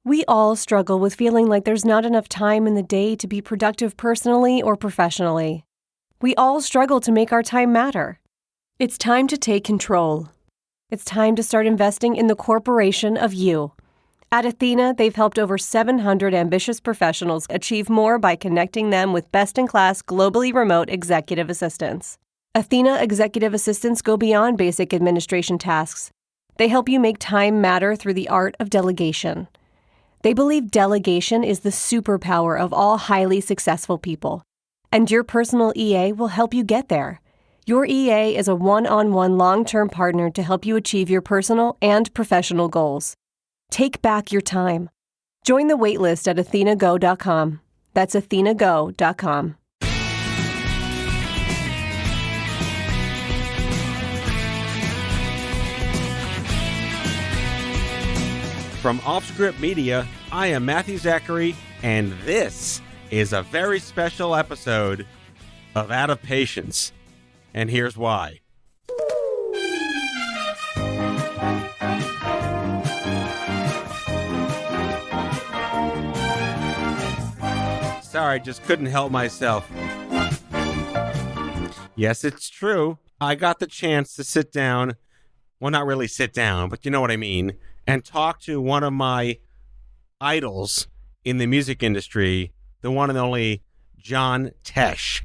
We all struggle with feeling like there's not enough time in the day to be productive personally or professionally. We all struggle to make our time matter. It's time to take control. It's time to start investing in the corporation of you. At Athena, they've helped over 700 ambitious professionals achieve more by connecting them with best-in-class, globally remote executive assistants. Athena executive assistants go beyond basic administration tasks. They help you make time matter through the art of delegation. They believe delegation is the superpower of all highly successful people, and your personal EA will help you get there. Your EA is a one-on-one long-term partner to help you achieve your personal and professional goals. Take back your time. Join the waitlist at athenago.com. That's athenago.com. From Offscript Media, I am Matthew Zachary, and this is a very special episode of Out of Patience. And here's why. Sorry, just couldn't help myself. Yes, it's true. I got the chance to sit down. Well, not really sit down, but you know what I mean. And talk to one of my idols in the music industry, the one and only John Tesh.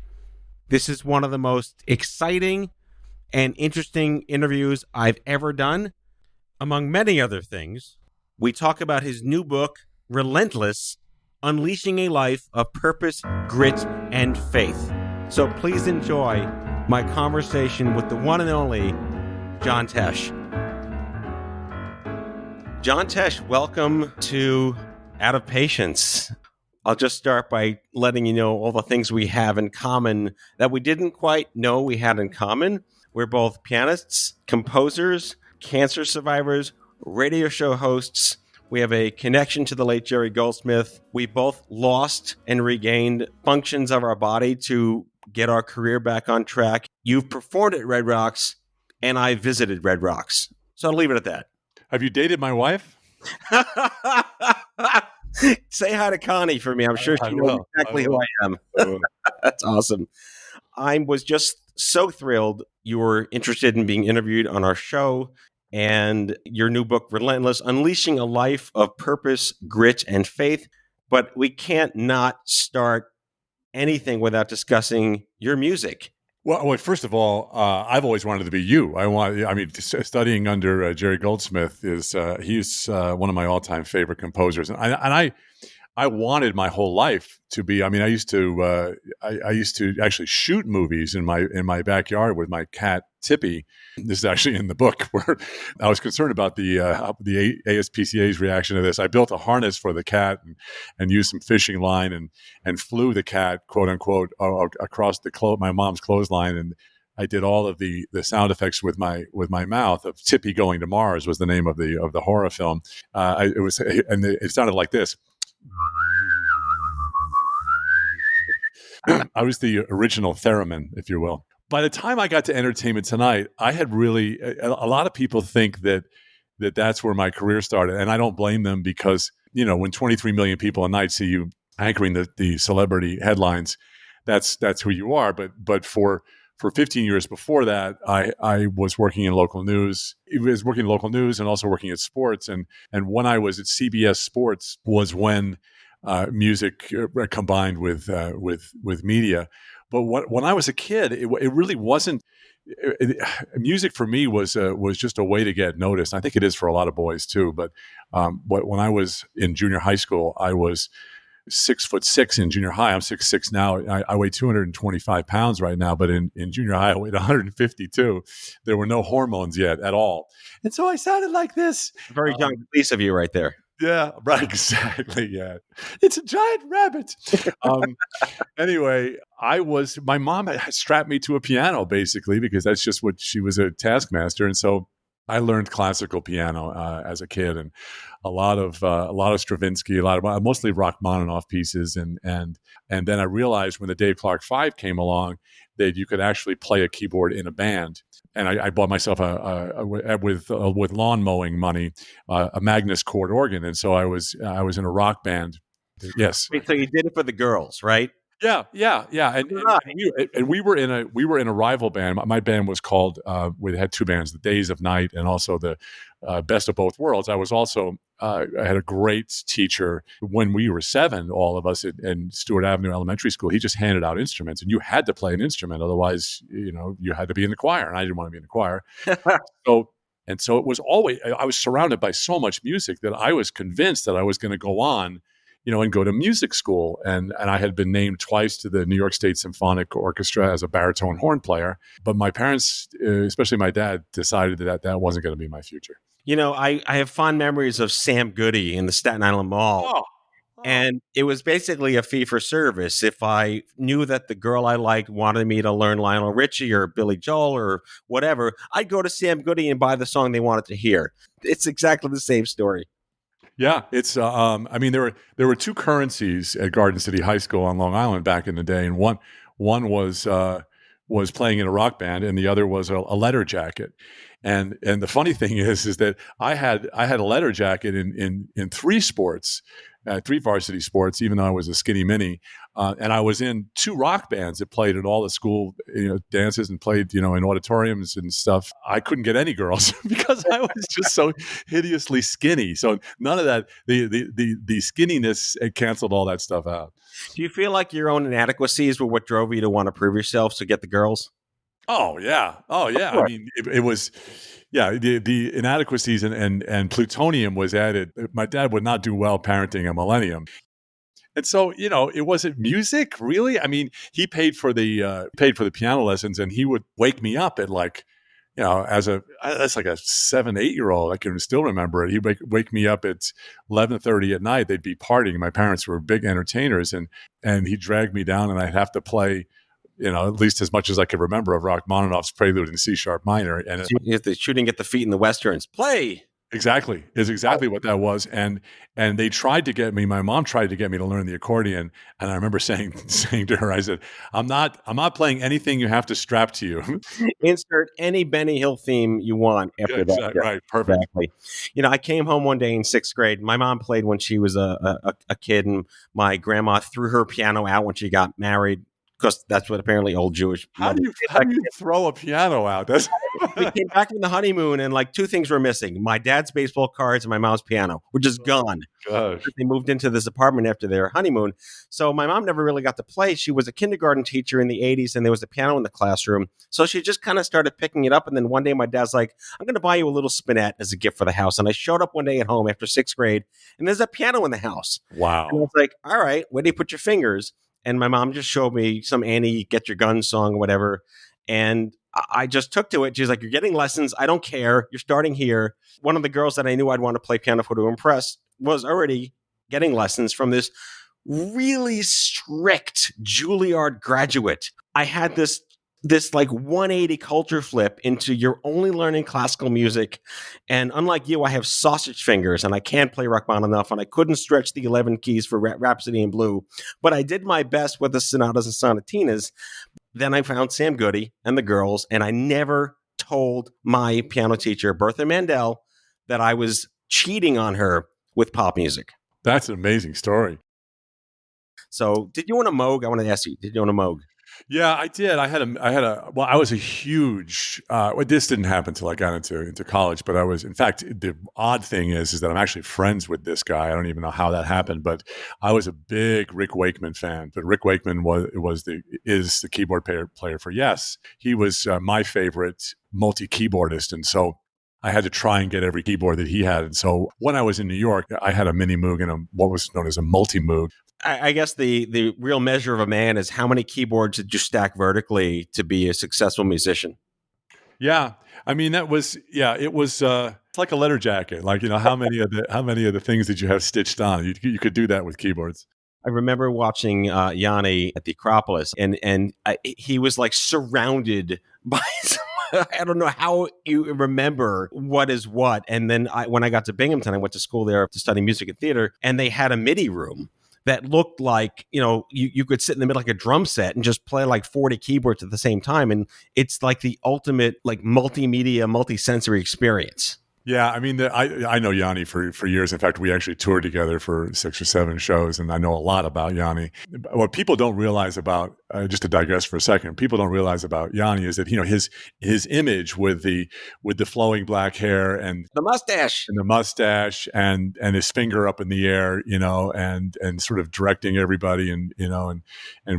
This is one of the most exciting and interesting interviews I've ever done. Among many other things, we talk about his new book, Relentless, Unleashing a Life of Purpose, Grit, and Faith. So please enjoy my conversation with the one and only John Tesh. John Tesh, welcome to Out of Patience. I'll just start by letting you know all the things we have in common that we didn't quite know we had in common. We're both pianists, composers, cancer survivors, radio show hosts. We have a connection to the late Jerry Goldsmith. We both lost and regained functions of our body to get our career back on track. You've performed at Red Rocks, and I visited Red Rocks. So I'll leave it at that. Have you dated my wife? Say hi to Connie for me. I'm sure she knows exactly who I am. That's awesome. I was just so thrilled you were interested in being interviewed on our show, and your new book, Relentless, Unleashing a Life of Purpose, Grit, and Faith. But we can't not start anything without discussing your music. Well, first of all, I've always wanted to be you. Studying under Jerry Goldsmith he's one of my all-time favorite composers, and I wanted my whole life to be. I used to actually shoot movies in my backyard with my cat Tippy. This is actually in the book where I was concerned about the ASPCA's reaction to this. I built a harness for the cat and used some fishing line and flew the cat, quote unquote, across my mom's clothesline, and I did all of the sound effects with my mouth of Tippy going to Mars was the name of the horror film. It sounded like this. I was the original theremin, if you will. By the time I got to Entertainment Tonight, I had really a lot of people think that's where my career started, and I don't blame them because when 23 million people a night see you anchoring the celebrity headlines, that's who you are. But for 15 years before that, I was working in local news. I was working in local news and also working at sports. And when I was at CBS Sports was when music combined with media. But when I was a kid, it really wasn't. Music for me was just a way to get noticed. I think it is for a lot of boys too. But when I was in junior high school, I was 6'6" in junior high. I'm 6'6" now. I weigh 225 pounds right now, but in junior high, I weighed 152. There were no hormones yet at all. And so I sounded like this. Very young piece of you right there. Yeah, right. Exactly. Yeah. It's a giant rabbit. Anyway, my mom had strapped me to a piano basically because that's just what she was a taskmaster. And so I learned classical piano as a kid, and a lot of Stravinsky, mostly Rachmaninoff pieces, and then I realized when the Dave Clark 5 came along that you could actually play a keyboard in a band. and I bought myself with lawn mowing money a Magnus chord organ, and so I was in a rock band. Yes. Wait, so you did it for the girls, right? Yeah, and we were in a rival band. My band was called. We had two bands: the Days of Night, and also the Best of Both Worlds. I was also I had a great teacher when we were 7, all of us in Stewart Avenue Elementary School. He just handed out instruments, and you had to play an instrument, otherwise, you had to be in the choir, and I didn't want to be in the choir. So it was always, I was surrounded by so much music that I was convinced that I was going to go on, and go to music school. And I had been named twice to the New York State Symphonic Orchestra as a baritone horn player. But my parents, especially my dad, decided that wasn't going to be my future. I have fond memories of Sam Goody in the Staten Island Mall. Oh. And it was basically a fee for service. If I knew that the girl I liked wanted me to learn Lionel Richie or Billy Joel or whatever, I'd go to Sam Goody and buy the song they wanted to hear. It's exactly the same story. Yeah, it's. There were two currencies at Garden City High School on Long Island back in the day, and one was playing in a rock band, and the other was a letter jacket. And the funny thing is that I had a letter jacket in 3 sports, 3 varsity sports, even though I was a skinny mini, and I was in 2 rock bands that played at all the school dances and played in auditoriums and stuff. I couldn't get any girls because I was just so hideously skinny. So none of that, the skinniness, it canceled all that stuff out. Do you feel like your own inadequacies were what drove you to want to prove yourself to get the girls? Oh yeah. I mean, it was, the inadequacies and plutonium was added. My dad would not do well parenting a millennium. And so, it wasn't music really. I mean, he paid for the piano lessons, and he would wake me up at that's like a 7, 8-year-old. I can still remember it. He'd wake me up at 11:30 at night. They'd be partying. My parents were big entertainers, and he'd drag me down, and I'd have to play, at least as much as I could remember of Rachmaninoff's Prelude in C sharp minor. And so you have to shooting at the feet in the westerns. Play. Exactly. Is exactly what that was. And they tried to get me, my mom tried to get me to learn the accordion. And I remember saying to her, I said, I'm not playing anything you have to strap to you. Insert any Benny Hill theme you want after that. Exactly. Right. Perfect. Exactly. I came home one day in 6th grade. My mom played when she was a kid, and my grandma threw her piano out when she got married, because that's what apparently old Jewish. How do you throw a piano out? We came back from the honeymoon, and 2 things were missing: my dad's baseball cards and my mom's piano were just gone. Gosh. They moved into this apartment after their honeymoon. So my mom never really got to play. She was a kindergarten teacher in the 80s, and there was a piano in the classroom. So she just kind of started picking it up. And then one day my dad's like, I'm going to buy you a little spinet as a gift for the house. And I showed up one day at home after 6th grade, and there's a piano in the house. Wow. And I was like, all right, where do you put your fingers? And my mom just showed me some Annie Get Your Gun song or whatever. And I just took to it. She's like, you're getting lessons. I don't care. You're starting here. One of the girls that I knew I'd want to play piano for to impress was already getting lessons from this really strict Juilliard graduate. I had this 180 culture flip into you're only learning classical music. And unlike you, I have sausage fingers, and I can't play Rachmaninoff, and I couldn't stretch the 11 keys for Rhapsody in Blue. But I did my best with the sonatas and sonatinas. Then I found Sam Goody and the girls, and I never told my piano teacher, Bertha Mandel, that I was cheating on her with pop music. That's an amazing story. So did you want a Moog? I want to ask you, did you want a Moog? Yeah, I did. I was a huge, this didn't happen until I got into college, but I was, in fact, the odd thing is that I'm actually friends with this guy. I don't even know how that happened, but I was a big Rick Wakeman fan. But Rick Wakeman is the keyboard player for Yes. He was my favorite multi-keyboardist. And so I had to try and get every keyboard that he had. And so when I was in New York, I had a mini Moog and what was known as a multi-Moog. I guess the real measure of a man is how many keyboards did you stack vertically to be a successful musician? Yeah, I mean it was it's like a letter jacket. How many of the things did you have stitched on? You could do that with keyboards. I remember watching Yanni at the Acropolis, and he was surrounded by I don't know how you remember what is what. And then when I got to Binghamton, I went to school there to study music and theater, and they had a MIDI room that looked like, you could sit in the middle like a drum set and just play like 40 keyboards at the same time. And it's like the ultimate like multimedia, multi-sensory experience. Yeah, I mean, I know Yanni for years. In fact, we actually toured together for 6 or 7 shows, and I know a lot about Yanni. What people don't realize about, just to digress for a second, people don't realize about Yanni is that his image with the flowing black hair and the mustache and his finger up in the air, and sort of directing everybody, and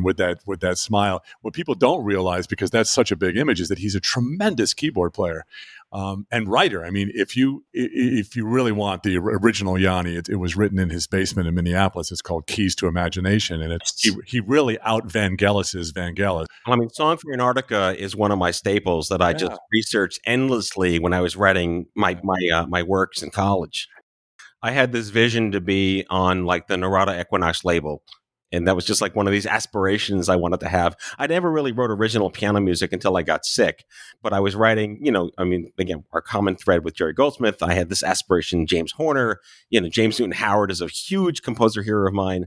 with that smile. What people don't realize, because that's such a big image, is that he's a tremendous keyboard player. And writer. I mean, if you really want the original Yanni, it was written in his basement in Minneapolis. It's called Keys to Imagination, and he really out Vangelis' Vangelis. I mean, Song for Antarctica is one of my staples that I just researched endlessly when I was writing my works in college. I had this vision to be on like the Narada Equinox label. And that was just like one of these aspirations I wanted to have. I never really wrote original piano music until I got sick. But I was writing, again, our common thread with Jerry Goldsmith. I had this aspiration, James Horner, James Newton Howard is a huge composer hero of mine,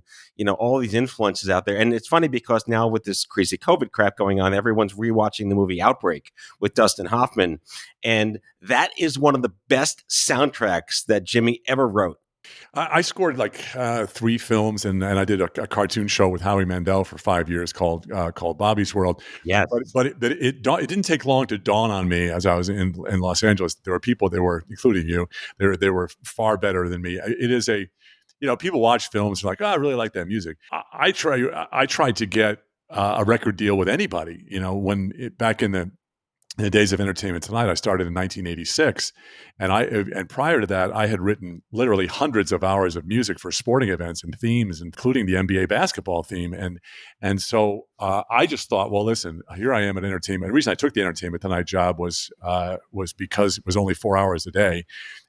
all these influences out there. And it's funny because now with this crazy COVID crap going on, everyone's rewatching the movie Outbreak with Dustin Hoffman. And that is one of the best soundtracks that Jimmy ever wrote. I scored like 3 films, and I did a cartoon show with Howie Mandel for 5 years called Bobby's World. Yes, but it didn't take long to dawn on me as I was in Los Angeles. There were people that were, including you, they were far better than me. It is people watch films and are like, I really like that music. I tried to get a record deal with anybody. Back in the days of Entertainment Tonight, I started in 1986, and prior to that, I had written literally hundreds of hours of music for sporting events and themes, including the NBA basketball theme. And so I just thought, well, listen, here I am at Entertainment. The reason I took the Entertainment Tonight job was because it was only 4 hours a day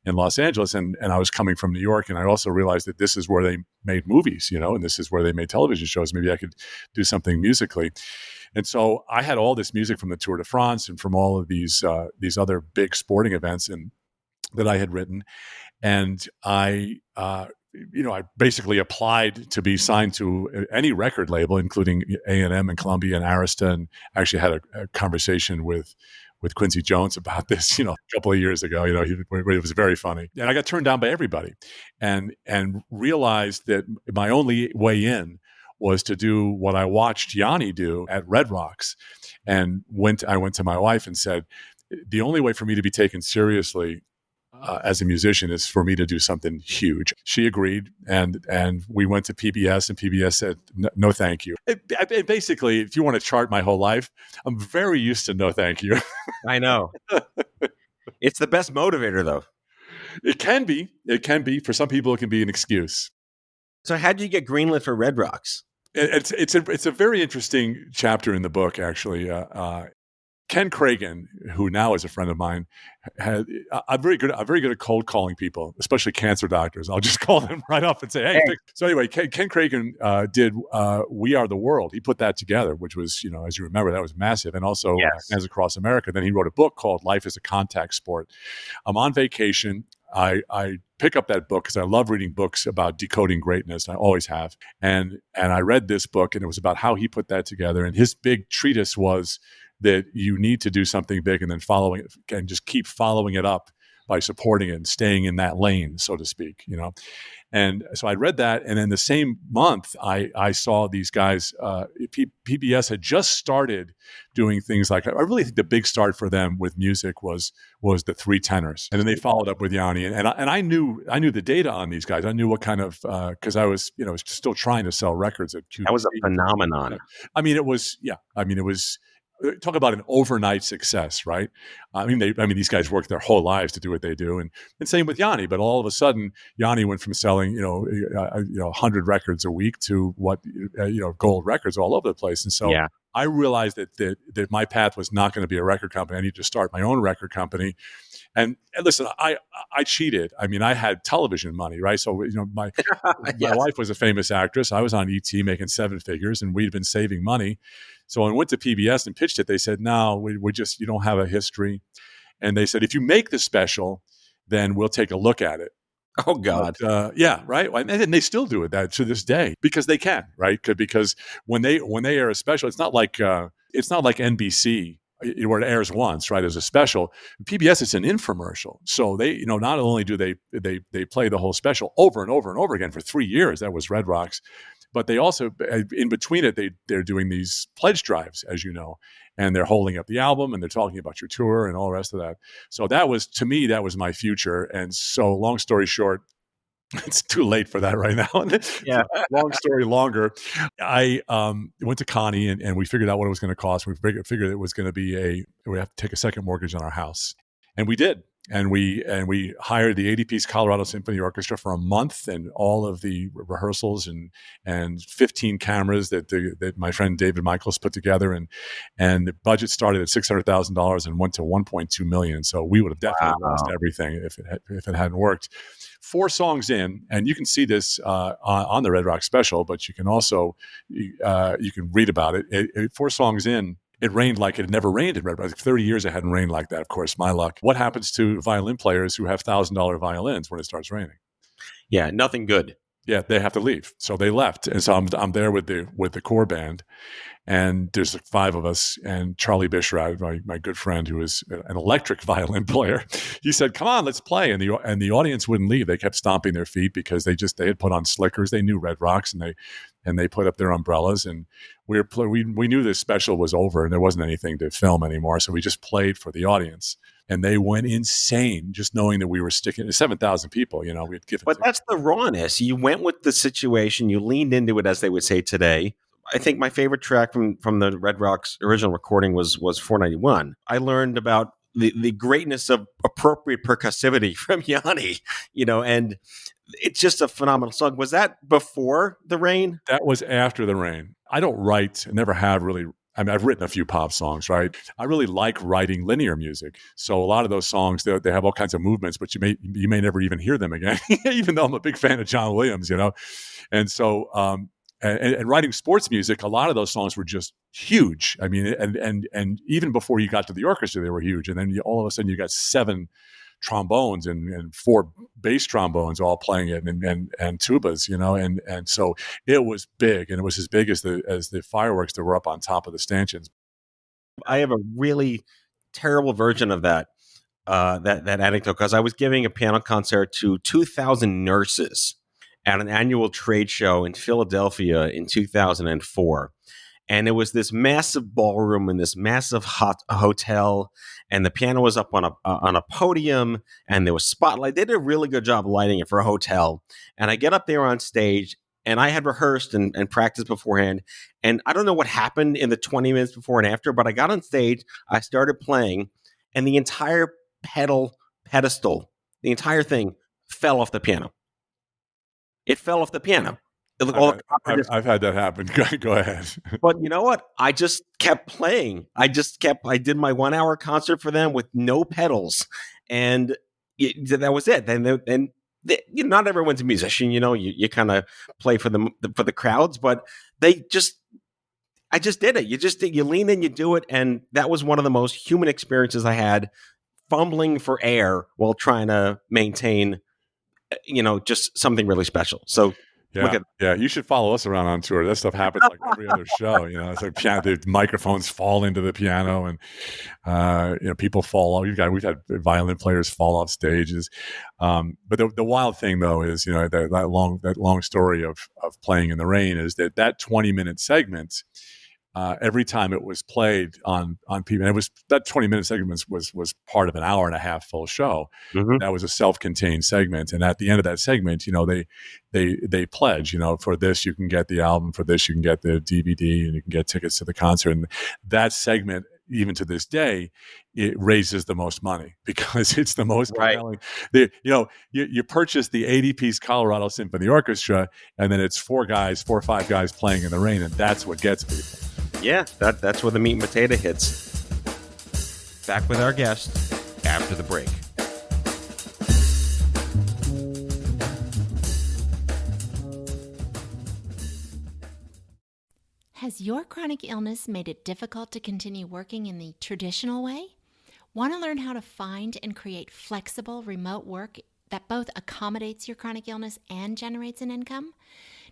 in Los Angeles, and I was coming from New York, and I also realized that this is where they made movies, and this is where they made television shows. Maybe I could do something musically. And so I had all this music from the Tour de France and from all of these other big sporting events that I had written, and I basically applied to be signed to any record label, including A&M and Columbia and Arista, and actually had a conversation with Quincy Jones about this, a couple of years ago. It was very funny, and I got turned down by everybody, and realized that my only way in was to do what I watched Yanni do at Red Rocks, and I went to my wife and said, the only way for me to be taken seriously as a musician is for me to do something huge. She agreed, and we went to PBS, and PBS said, no, thank you. Basically, if you want to chart my whole life, I'm very used to no thank you. I know. It's the best motivator, though. It can be. For some people, it can be an excuse. So how did you get greenlit for Red Rocks? It's a very interesting chapter in the book, actually. Ken Cragen, who now is a friend of mine, I'm very good at cold calling people, especially cancer doctors. I'll just call them right up and say, hey. So anyway, Ken Cragen did We Are the World. He put that together, which was, as you remember, that was massive. And also Hands Across America. Then he wrote a book called Life is a Contact Sport. I'm on vacation. I pick up that book because I love reading books about decoding greatness. I always have. And I read this book, and it was about how he put that together. And his big treatise was that you need to do something big and then following it, and just keep following it up by supporting it and staying in that lane, so to speak, And so I read that, and in the same month, I saw these guys. PBS had just started doing things like, I really think the big start for them with music was the Three Tenors, and then they followed up with Yanni, and I knew the data on these guys. I knew what kind of because I was still trying to sell records at QVC. That was a phenomenon. It was. Talk about an overnight success, right? These guys worked their whole lives to do what they do, and same with Yanni. But all of a sudden, Yanni went from selling 100 records a week to gold records all over the place. And so I realized that my path was not going to be a record company. I needed to start my own record company. And listen, I cheated. I had television money, right? So my wife was a famous actress. I was on ET making 7 figures, and we'd been saving money. So when I went to PBS and pitched it, they said, no, you don't have a history. And they said, if you make the special, then we'll take a look at it. Oh, God. But, yeah, right. And they still do it that to this day because they can, right? Because when they air a special, it's not like NBC where it airs once, right, as a special. PBS is an infomercial, so they, not only do they play the whole special over and over and over again for 3 years. That was Red Rocks. But they also, in between it, they're doing these pledge drives, as you know, and they're holding up the album and they're talking about your tour and all the rest of that. So to me, that was my future. And so, long story short, it's too late for that right now. Yeah. Long story longer, I went to Connie and we figured out what it was going to cost. We figured it was going to be we have to take a second mortgage on our house, and we did. And we hired the 80-piece Colorado Symphony Orchestra for a month, and all of the rehearsals and 15 cameras that my friend David Michaels put together, and the budget started at $600,000 and went to $1.2 million. So we would have definitely lost everything if it hadn't worked. 4 songs in, and you can see this on the Red Rock special, but you can also you can read about it. 4 songs in, it rained like it had never rained in Red Rock. 30 years it hadn't rained like that. Of course, my luck. What happens to violin players who have $1,000 violins when it starts raining? Yeah, nothing good. Yeah, they have to leave. So they left, and so I'm there with the core band, and there's 5 of us, and Charlie Bishrad, my good friend, who is an electric violin player, he said, "Come on, let's play." And the audience wouldn't leave. They kept stomping their feet because they had put on slickers. They knew Red Rocks, and they put up their umbrellas, and we knew this special was over and there wasn't anything to film anymore. So we just played for the audience, and they went insane just knowing that we were sticking to 7,000 people. We'd give it. But that's the rawness. You went with the situation. You leaned into it, as they would say today. I think my favorite track from the Red Rocks original recording was 491. I learned about the greatness of appropriate percussivity from Yanni, and it's just a phenomenal song. Was that before the rain? That was after the rain. I don't write, I never have really. I mean, I've written a few pop songs, right? I really like writing linear music. So a lot of those songs, they have all kinds of movements, but you may never even hear them again, even though I'm a big fan of John Williams, And so, and writing sports music, a lot of those songs were just huge. I mean, and even before you got to the orchestra, they were huge. And then all of a sudden you got 7 trombones and 4 bass trombones all playing it, and tubas, and so it was big, and it was as big as the fireworks that were up on top of the stanchions. I have a really terrible version of that anecdote, because I was giving a piano concert to 2,000 nurses at an annual trade show in Philadelphia in 2004. And it was this massive ballroom in this massive hot hotel, and the piano was up on a podium, and there was spotlight. They did a really good job lighting it for a hotel. And I get up there on stage, and I had rehearsed and practiced beforehand. And I don't know what happened in the 20 minutes before and after, but I got on stage, I started playing, and the entire pedestal, the entire thing fell off the piano. It fell off the piano. I've had that happen. Go ahead. But you know what? I just kept playing. I did my 1-hour concert for them with no pedals. And that was it. Not everyone's a musician, you kind of play for the crowds, but I just did it. You lean in, you do it. And that was one of the most human experiences I had, fumbling for air while trying to maintain, just something really special. So, yeah. You should follow us around on tour. That stuff happens like every other show. It's like the microphones fall into the piano, and people fall off. We've had violin players fall off stages. But the wild thing though is, that long story of playing in the rain is that 20-minute segment. Every time it was played on people, and it was that 20-minute segment was part of an hour and a half full show. Mm-hmm. That was a self-contained segment, and at the end of that segment, they pledge, for this you can get the album, for this you can get the DVD, and you can get tickets to the concert. And that segment, even to this day, it raises the most money because it's the most compelling. You purchase the 80-piece Colorado Symphony Orchestra, and then it's 4 or 5 guys playing in the rain, and that's what gets people. Yeah, that's where the meat and potato hits. Back with our guest after the break. Has your chronic illness made it difficult to continue working in the traditional way? Want to learn how to find and create flexible remote work that both accommodates your chronic illness and generates an income?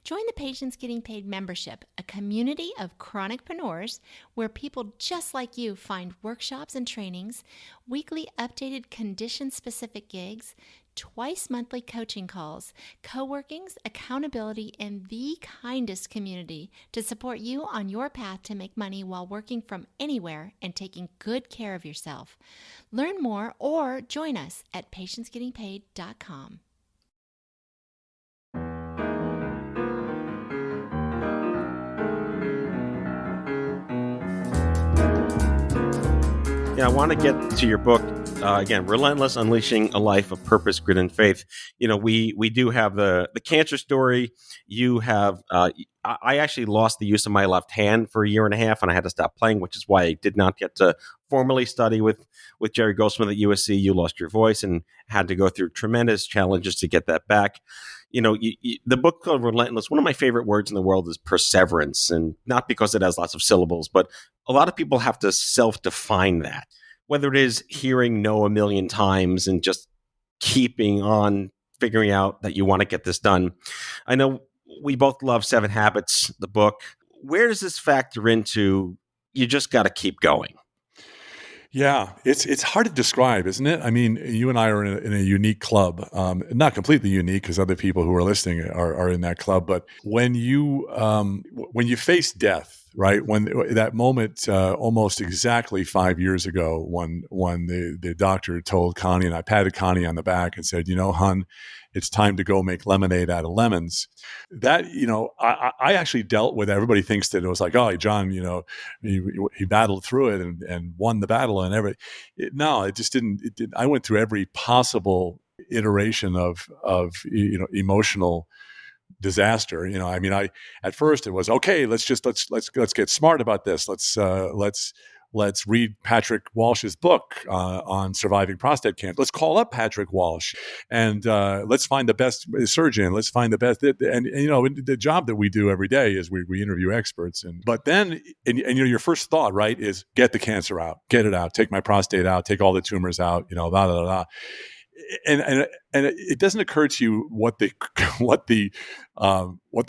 Join the Patients Getting Paid membership, a community of chronicpreneurs where people just like you find workshops and trainings, weekly updated condition-specific gigs, twice monthly coaching calls, co-workings, accountability, and the kindest community to support you on your path to make money while working from anywhere and taking good care of yourself. Learn more or join us at patientsgettingpaid.com. Yeah, I want to get to your book again, Relentless: Unleashing a Life of Purpose, Grit, and Faith. We do have the cancer story. You have I actually lost the use of my left hand for a year and a half, and I had to stop playing, which is why I did not get to formally study with Jerry Goldsmith at USC. You lost your voice and had to go through tremendous challenges to get that back. The book called Relentless, one of my favorite words in the world is perseverance, and not because it has lots of syllables, but a lot of people have to self-define that, whether it is hearing no a million times and just keeping on figuring out that you want to get this done. I know we both love Seven Habits, the book. Where does this factor into you just got to keep going? Yeah, it's hard to describe, isn't it? I mean, you and I are in a unique club, not completely unique because other people who are listening are in that club. But when you face death, right? When that moment, almost exactly 5 years ago, when the doctor told Connie, and I patted Connie on the back and said, "Hun, it's time to go make lemonade out of lemons." That, I actually dealt with. Everybody thinks that it was like, oh, John, he battled through it and won the battle and everything. No, it just didn't. It did. I went through every possible iteration of emotional disaster. At first it was okay. Let's get smart about this. Let's read Patrick Walsh's book on surviving prostate cancer. Let's call up Patrick Walsh and let's find the best surgeon. Let's find the best. And the job that we do every day is we interview experts. But then your first thought, right, is get the cancer out, get it out, take my prostate out, take all the tumors out. Blah, blah, blah. And it doesn't occur to you what the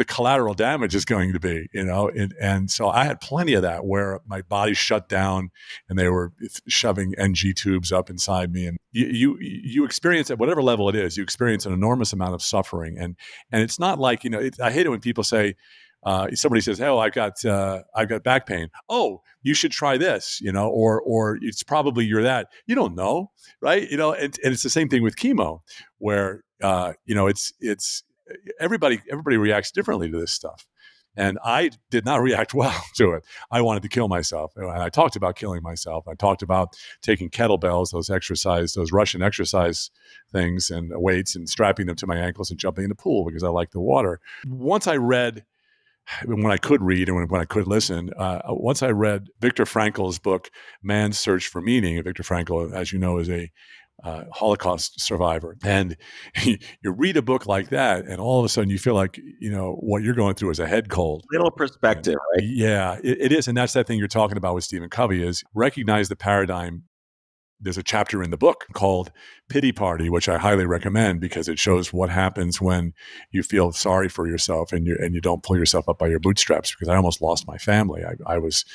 collateral damage is going to be, and so I had plenty of that where my body shut down and they were shoving NG tubes up inside me, and you experience at whatever level it is, you experience an enormous amount of suffering, and it's not like I hate it when people say. Somebody says, "Oh, I've got back pain. Oh, you should try this," or it's probably you're that. You don't know, right? And it's the same thing with chemo, where it's everybody reacts differently to this stuff, and I did not react well to it. I wanted to kill myself, and I talked about killing myself. I talked about taking kettlebells, those Russian exercise things, and weights, and strapping them to my ankles and jumping in the pool because I like the water. Once I read. When I could read and when I could listen, once I read Viktor Frankl's book, Man's Search for Meaning. Viktor Frankl, as you know, is a Holocaust survivor. And you read a book like that, and all of a sudden you feel like, what you're going through is a head cold. Little perspective, right? Yeah, it is. And that's that thing you're talking about with Stephen Covey is recognize the paradigm. There's a chapter in the book called Pity Party, which I highly recommend because it shows what happens when you feel sorry for yourself and you don't pull yourself up by your bootstraps. Because I almost lost my family. I was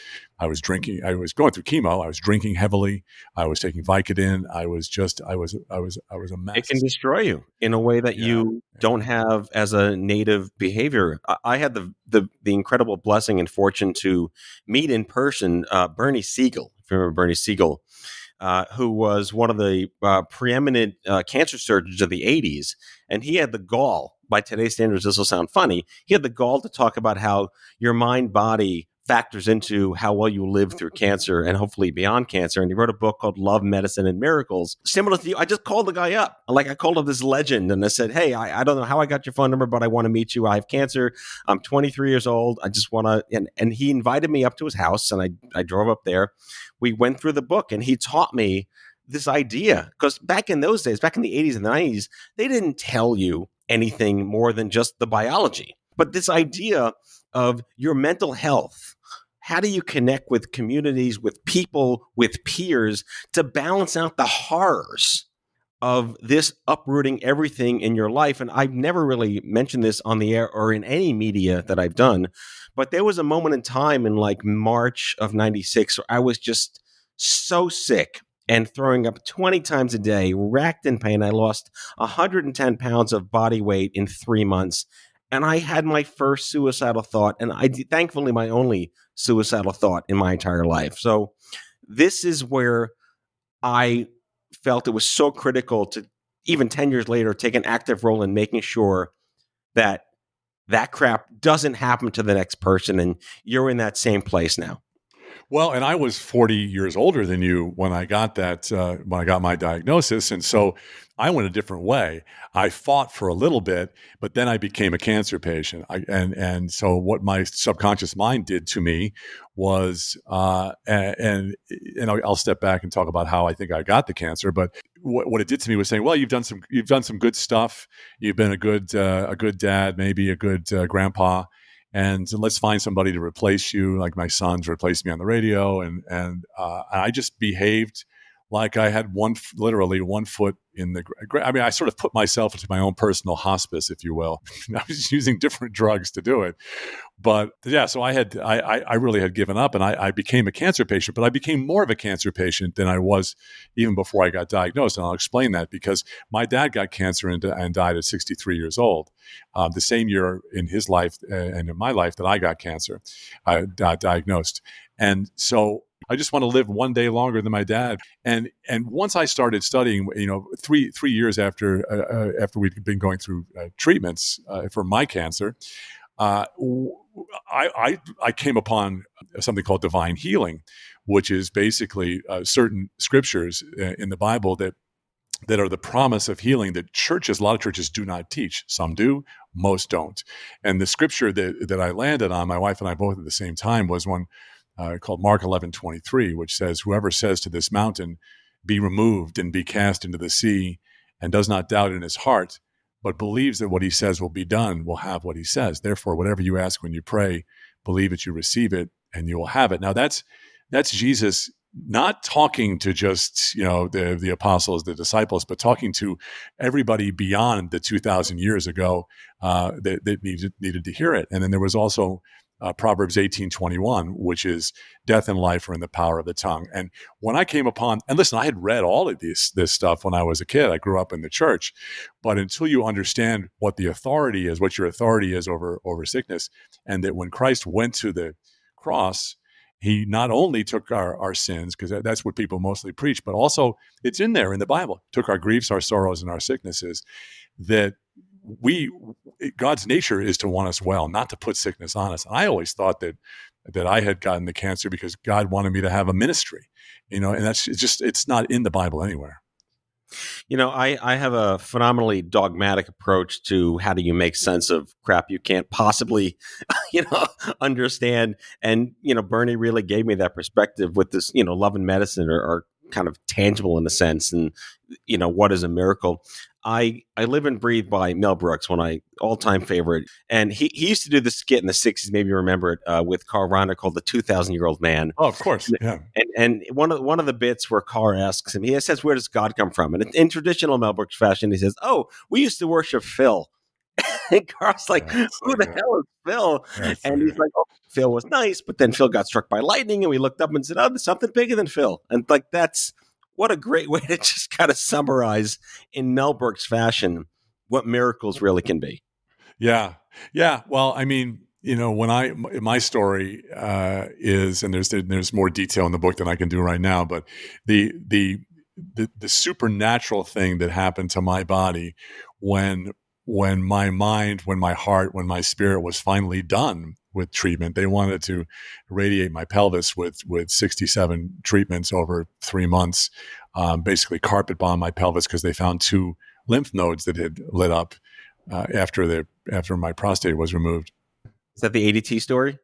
drinking. I was going through chemo. I was drinking heavily. I was taking Vicodin. I was a mess. It can destroy you in a way that you don't have as a native behavior. I had the incredible blessing and fortune to meet in person Bernie Siegel. If you remember Bernie Siegel. Who was one of the preeminent cancer surgeons of the 80s. And he had the gall, by today's standards, this will sound funny, he had the gall to talk about how your mind-body factors into how well you live through cancer and hopefully beyond cancer. And he wrote a book called Love, Medicine, and Miracles. Similar to you, I just called the guy up. I called up this legend and I said, "Hey, I don't know how I got your phone number, but I want to meet you. I have cancer. I'm 23 years old. I just want to," and he invited me up to his house and I drove up there. We went through the book and he taught me this idea, because back in those days, back in the 80s and the 90s, they didn't tell you anything more than just the biology. But this idea of your mental health, how do you connect with communities, with people, with peers to balance out the horrors of this uprooting everything in your life. And I've never really mentioned this on the air or in any media that I've done, but there was a moment in time in like March of 96 where I was just so sick and throwing up 20 times a day, racked in pain. I lost 110 pounds of body weight in 3 months. And I had my first suicidal thought, and thankfully my only suicidal thought in my entire life. So this is where I felt it was so critical to, even 10 years later, take an active role in making sure that that crap doesn't happen to the next person, and you're in that same place now. Well, and I was 40 years older than you when I got that, when I got my diagnosis. And so I went a different way. I fought for a little bit, but then I became a cancer patient. And so what my subconscious mind did to me was, and I'll step back and talk about how I think I got the cancer. But what it did to me was saying, well, you've done some good stuff. You've been a good dad, maybe a good grandpa. And let's find somebody to replace you, like my sons replaced me on the radio. And I just behaved like I had literally one foot in the I mean, I sort of put myself into my own personal hospice, if you will. I was using different drugs to do it. But yeah, so I really had given up, and I became a cancer patient, but I became more of a cancer patient than I was even before I got diagnosed. And I'll explain that because my dad got cancer and died at 63 years old, the same year in his life and in my life that I got cancer, diagnosed. And so I just want to live one day longer than my dad. And once I started studying, 3 years after we'd been going through treatments for my cancer, I came upon something called divine healing, which is basically certain scriptures in the Bible that are the promise of healing that a lot of churches do not teach. Some do, most don't. And the scripture that I landed on, my wife and I both at the same time, was one called Mark 11:23, which says, "Whoever says to this mountain, be removed and be cast into the sea, and does not doubt in his heart, but believes that what he says will be done, will have what he says. Therefore, whatever you ask when you pray, believe that you receive it, and you will have it." Now, that's Jesus not talking to just the apostles, the disciples, but talking to everybody beyond the 2,000 years ago that needed to hear it. And then there was also Proverbs 18:21, which is death and life are in the power of the tongue. And when I came upon, and listen, I had read all of this stuff when I was a kid. I grew up in the church, but until you understand what the authority is, what your authority is over sickness, and that when Christ went to the cross, he not only took our sins, because that's what people mostly preach, but also it's in there in the Bible, took our griefs, our sorrows, and our sicknesses, that God's nature is to want us well, not to put sickness on us. And I always thought that I had gotten the cancer because God wanted me to have a ministry, and it's not in the Bible anywhere. I have a phenomenally dogmatic approach to how do you make sense of crap you can't possibly, understand. And, Bernie really gave me that perspective with this, love and medicine are kind of tangible in a sense. And, what is a miracle? I live and breathe by Mel Brooks, one of my all-time favorite. And he used to do this skit in the 60s, maybe you remember it, with Carl Reiner called The 2,000-Year-Old Man. Oh, of course. Yeah. And one of the bits where Carl asks him, he says, where does God come from? And in traditional Mel Brooks fashion, he says, oh, we used to worship Phil. And Carl's like, who the hell is Phil? And he's like, oh, Phil was nice, but then Phil got struck by lightning, and we looked up and said, oh, there's something bigger than Phil. And that's what a great way to just kind of summarize in Mel Brooks fashion what miracles really can be. Yeah. Yeah. Well, I mean, my story is, and there's more detail in the book than I can do right now, but the supernatural thing that happened to my body when my mind, when my heart, when my spirit was finally done with treatment. They wanted to radiate my pelvis with 67 treatments over 3 months, basically carpet bomb my pelvis because they found 2 lymph nodes that had lit up after my prostate was removed. Is that the ADT story?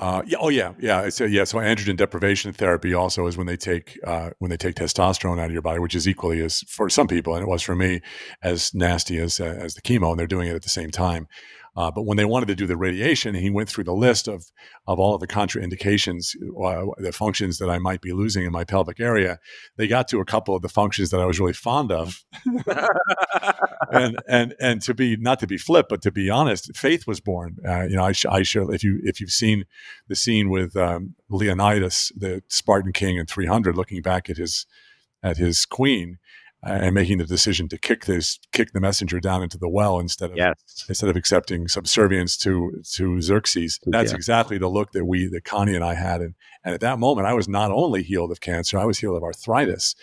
Yeah. Oh, yeah. Yeah. So androgen deprivation therapy also is when they take testosterone out of your body, which is equally as for some people, and it was for me, as nasty as the chemo, and they're doing it at the same time. But when they wanted to do the radiation, he went through the list of all of the contraindications, the functions that I might be losing in my pelvic area. They got to a couple of the functions that I was really fond of. and to be, not to be flip, but to be honest, faith was born. I share, if you've seen the scene with Leonidas, the Spartan king in 300, looking back at his queen and making the decision to kick the messenger down into the well instead of accepting subservience to Xerxes. That's exactly the look that Connie and I had. And at that moment, I was not only healed of cancer, I was healed of arthritis.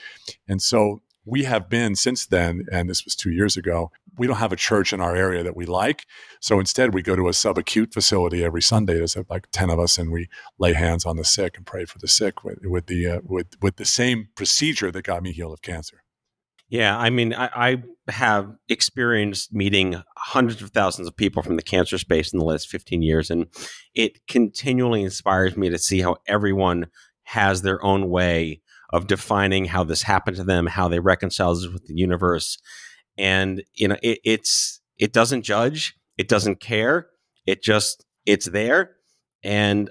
And so we have been since then, and this was 2 years ago, we don't have a church in our area that we like. So instead, we go to a subacute facility every Sunday. There's like 10 of us, and we lay hands on the sick and pray for the sick with the same procedure that got me healed of cancer. Yeah, I mean, I have experienced meeting hundreds of thousands of people from the cancer space in the last 15 years, and it continually inspires me to see how everyone has their own way of defining how this happened to them, how they reconcile this with the universe. And, it doesn't judge, it doesn't care, it's there. And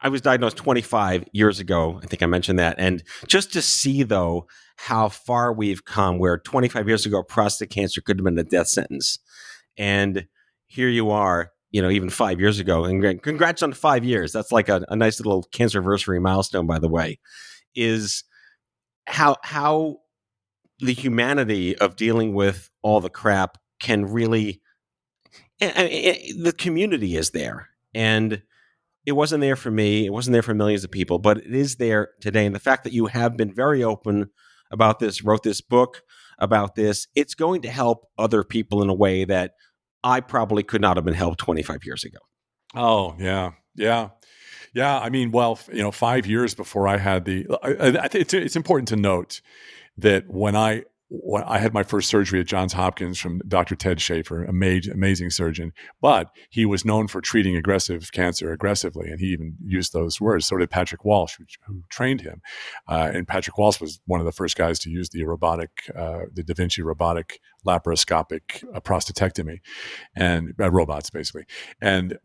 I was diagnosed 25 years ago. I think I mentioned that. And just to see, though, how far we've come, where 25 years ago, prostate cancer could have been a death sentence. And here you are, even 5 years ago. And congrats on 5 years. That's like a nice little cancerversary milestone, by the way, is how the humanity of dealing with all the crap can really, the community is there. And it wasn't there for me. It wasn't there for millions of people, but it is there today. And the fact that you have been very open about this, wrote this book about this, it's going to help other people in a way that I probably could not have been helped 25 years ago. Oh, yeah. Yeah. Yeah. I mean, 5 years before I had I think it's important to note that when I had my first surgery at Johns Hopkins from Dr. Ted Schaefer, amazing surgeon, but he was known for treating aggressive cancer aggressively, and he even used those words. So did Patrick Walsh, who trained him. And Patrick Walsh was one of the first guys to use the Da Vinci robotic laparoscopic prostatectomy, and robots basically. And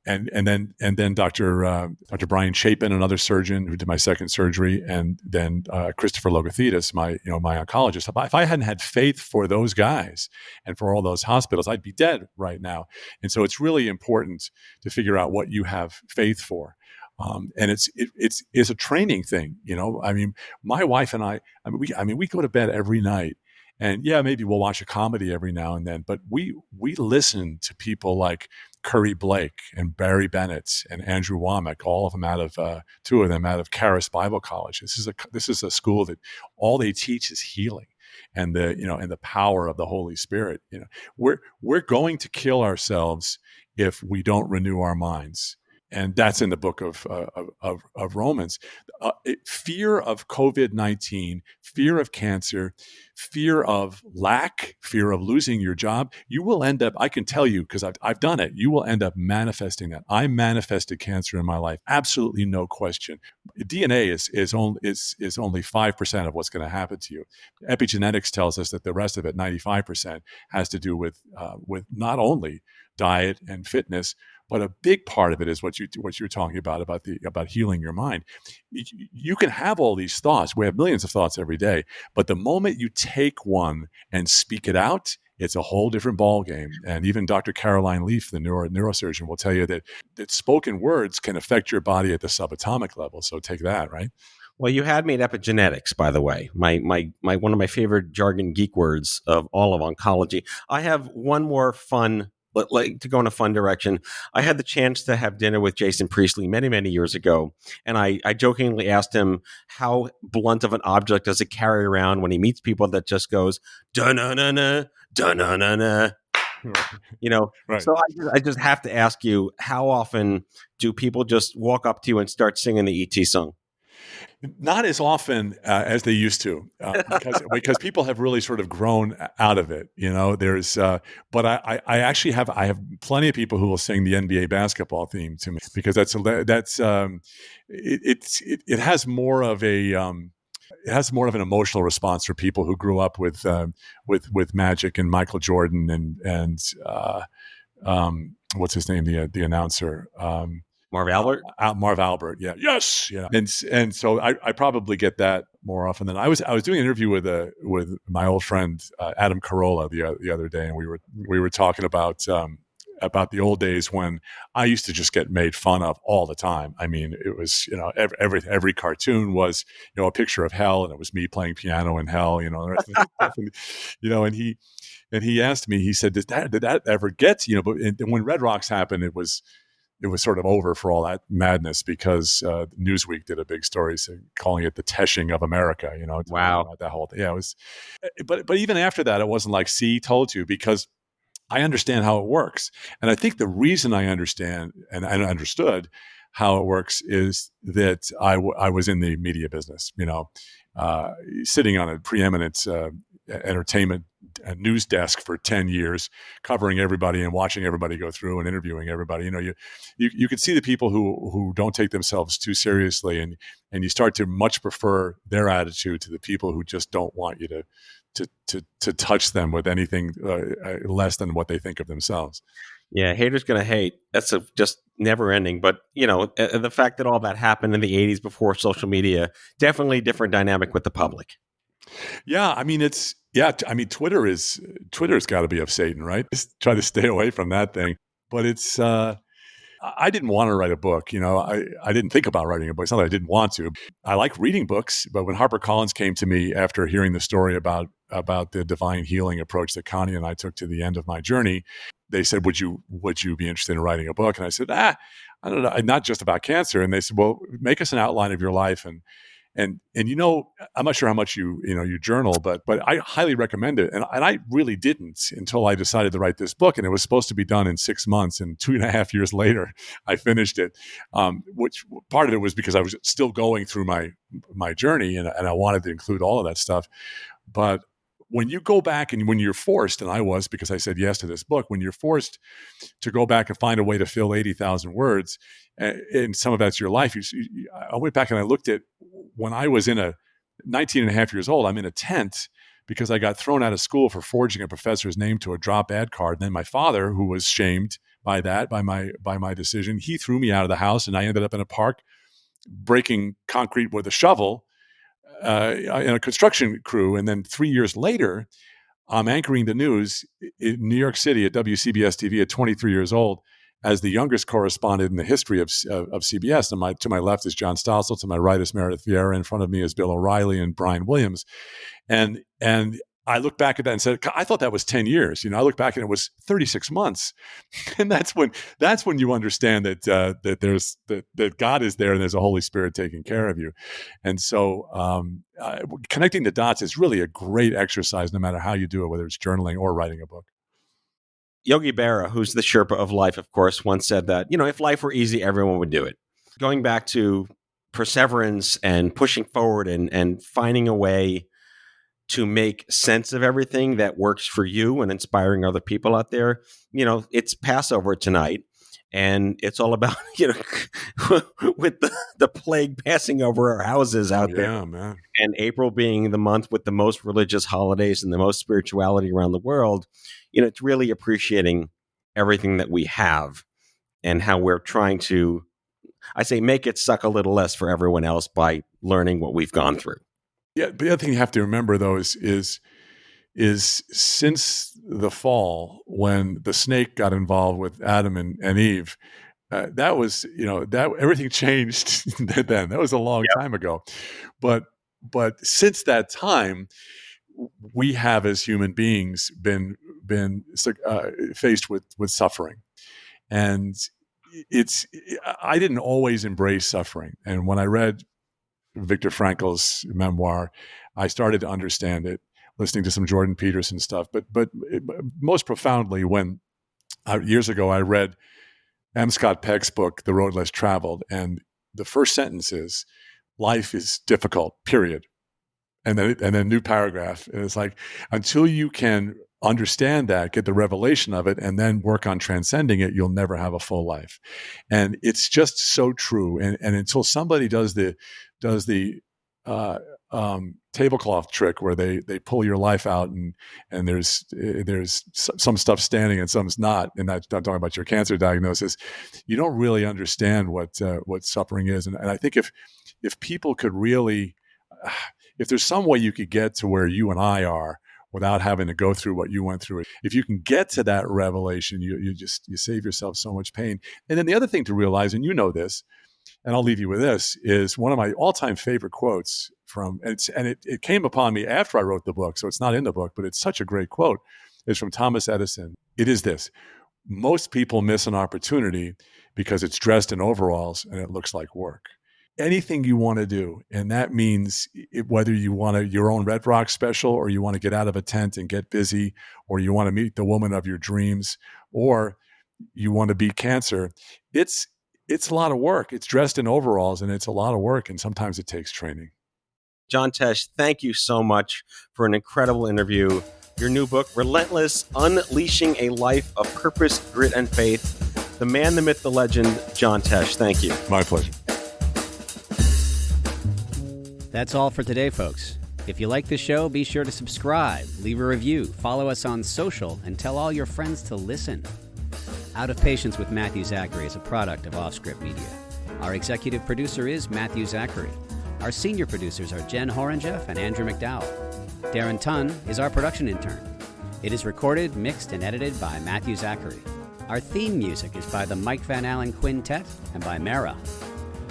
then Dr. Brian Chapin, another surgeon who did my second surgery, and then Christopher Logothetis, my oncologist. If I hadn't had faith for those guys and for all those hospitals, I'd be dead right now. And so it's really important to figure out what you have faith for. And it's a training thing, I mean, my wife and we go to bed every night, and maybe we'll watch a comedy every now and then, but we listen to people like Curry Blake and Barry Bennett and Andrew Womack, all of them two of them out of Charis Bible College. This is a school that all they teach is healing and the power of the Holy Spirit. We're going to kill ourselves if we don't renew our minds. And that's in the book of Romans. Fear of COVID-19, fear of cancer, fear of lack, fear of losing your job. You will end up, I can tell you, because I've done it, you will end up manifesting that. I manifested cancer in my life. Absolutely no question. DNA is only 5% of what's going to happen to you. Epigenetics tells us that the rest of it, 95%, has to do with not only diet and fitness, but a big part of it is what you're talking about healing your mind. You can have all these thoughts. We have millions of thoughts every day, but the moment you take one and speak it out, it's a whole different ballgame. And even Dr. Caroline Leaf, the neurosurgeon, will tell you that spoken words can affect your body at the subatomic level. So take that, right? Well, you had me at epigenetics, by the way. My one of my favorite jargon geek words of all of oncology. I have one more fun. Like to go in a fun direction. I had the chance to have dinner with Jason Priestley many, many years ago. And I jokingly asked him how blunt of an object does it carry around when he meets people that just goes, da-na-na-na, da-na-na-na. Right. So I just have to ask you, how often do people just walk up to you and start singing the E.T. song? Not as often as they used to, because people have really sort of grown out of it. But I actually have plenty of people who will sing the NBA basketball theme to me, because it has more of a it has more of an emotional response for people who grew up with Magic and Michael Jordan and what's his name, the announcer, Marv Albert. Marv Albert, yeah, yes, yeah, and so I probably get that more often than I was doing an interview with my old friend Adam Carolla the other day, and we were talking about the old days when I used to just get made fun of all the time. I mean, it was, every cartoon was, a picture of hell, and it was me playing piano in hell, the rest of the stuff, and he asked me, he said, did that ever get to, but when Red Rocks happened, it was sort of over for all that madness because Newsweek did a big story calling it the Teshing of America, Wow. that whole thing. Yeah, it was, but even after that, it wasn't like, see, told you, because I understand how it works. And I think the reason I understand and understood how it works is that I was in the media business, sitting on a preeminent entertainment news desk for 10 years, covering everybody and watching everybody go through and interviewing everybody. You could see the people who don't take themselves too seriously, and you start to much prefer their attitude to the people who just don't want you to touch them with anything less than what they think of themselves. Yeah, haters gonna hate. That's just never ending. But the fact that all that happened in the '80s before social media, definitely different dynamic with the public. Yeah, I mean Twitter's got to be of Satan, right? Just try to stay away from that thing. But it's I didn't want to write a book. I didn't think about writing a book. It's not that I didn't want to. I like reading books, but when HarperCollins came to me after hearing the story about the divine healing approach that Connie and I took to the end of my journey, they said, "Would you be interested in writing a book?" And I said, I don't know, not just about cancer. And they said, "Well, make us an outline of your life and I'm not sure how much you journal, but I highly recommend it. And I really didn't until I decided to write this book. And it was supposed to be done in 6 months. And 2.5 years later, I finished it, which part of it was because I was still going through my journey and I wanted to include all of that stuff. But when you go back and when you're forced, and I was, because I said yes to this book, when you're forced to go back and find a way to fill 80,000 words, and some of that's your life. I went back and I looked at when I was 19 and a half years old, I'm in a tent because I got thrown out of school for forging a professor's name to a drop ad card. And then my father, who was shamed by that, by my decision, he threw me out of the house and I ended up in a park breaking concrete with a shovel in a construction crew. And then 3 years later, I'm anchoring the news in New York City at WCBS TV at 23 years old as the youngest correspondent in the history of CBS. And to my left is John Stossel, to my right is Meredith Vieira, in front of me is Bill O'Reilly and Brian Williams. And I look back at that and said, I thought that was 10 years. I look back and it was 36 months. And that's when you understand that God is there and there's a Holy Spirit taking care of you. And so connecting the dots is really a great exercise, no matter how you do it, whether it's journaling or writing a book. Yogi Berra, who's the Sherpa of life, of course, once said that, if life were easy, everyone would do it. Going back to perseverance and pushing forward and finding a way to make sense of everything that works for you and inspiring other people out there. It's Passover tonight, and it's all about, with the plague passing over our houses out there. Man. And April being the month with the most religious holidays and the most spirituality around the world, it's really appreciating everything that we have and how we're trying to, I say, make it suck a little less for everyone else by learning what we've gone through. Yeah, but the other thing you have to remember, though, is since the fall, when the snake got involved with Adam and Eve, that was, that everything changed then. That was a long time ago. But since that time, we have, as human beings, been faced with suffering. And I didn't always embrace suffering. And when I read Viktor Frankl's memoir, I started to understand it, listening to some Jordan Peterson stuff. But most profoundly, when years ago I read M. Scott Peck's book, The Road Less Traveled, and the first sentence is, "Life is difficult, period." And then a new paragraph. And it's like, until you can understand that, get the revelation of it, and then work on transcending it, you'll never have a full life. And it's just so true. And until somebody does the tablecloth trick where they pull your life out and there's some stuff standing and some's not, and I'm talking about your cancer diagnosis. You don't really understand what suffering is, and I think if people could really, if there's some way you could get to where you and I are without having to go through what you went through, if you can get to that revelation, you save yourself so much pain. And then the other thing to realize, and you know this, and I'll leave you with this, is one of my all-time favorite quotes from, and it came upon me after I wrote the book, so it's not in the book, but it's such a great quote. It's from Thomas Edison. It is this: most people miss an opportunity because it's dressed in overalls and it looks like work. Anything you want to do, and that means whether you want your own Red Rock special, or you want to get out of a tent and get busy, or you want to meet the woman of your dreams, or you want to beat cancer, it's a lot of work. It's dressed in overalls and it's a lot of work, and sometimes it takes training. John Tesh, thank you so much for an incredible interview. Your new book, Relentless, Unleashing a Life of Purpose, Grit, and Faith. The man, the myth, the legend, John Tesh. Thank you. My pleasure. That's all for today, folks. If you like the show, be sure to subscribe, leave a review, follow us on social, and tell all your friends to listen. Out of Patience with Matthew Zachary is a product of Offscript Media. Our executive producer is Matthew Zachary. Our senior producers are Jen Horangeff and Andrew McDowell. Darren Tunn is our production intern. It is recorded, mixed, and edited by Matthew Zachary. Our theme music is by the Mike Van Allen Quintet and by Mara.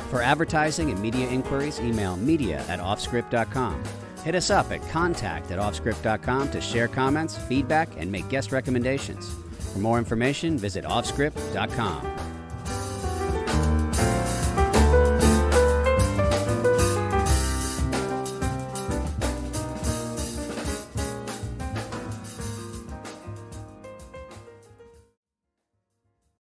For advertising and media inquiries, email media@offscript.com. Hit us up at contact@offscript.com to share comments, feedback, and make guest recommendations. For more information, visit offscript.com.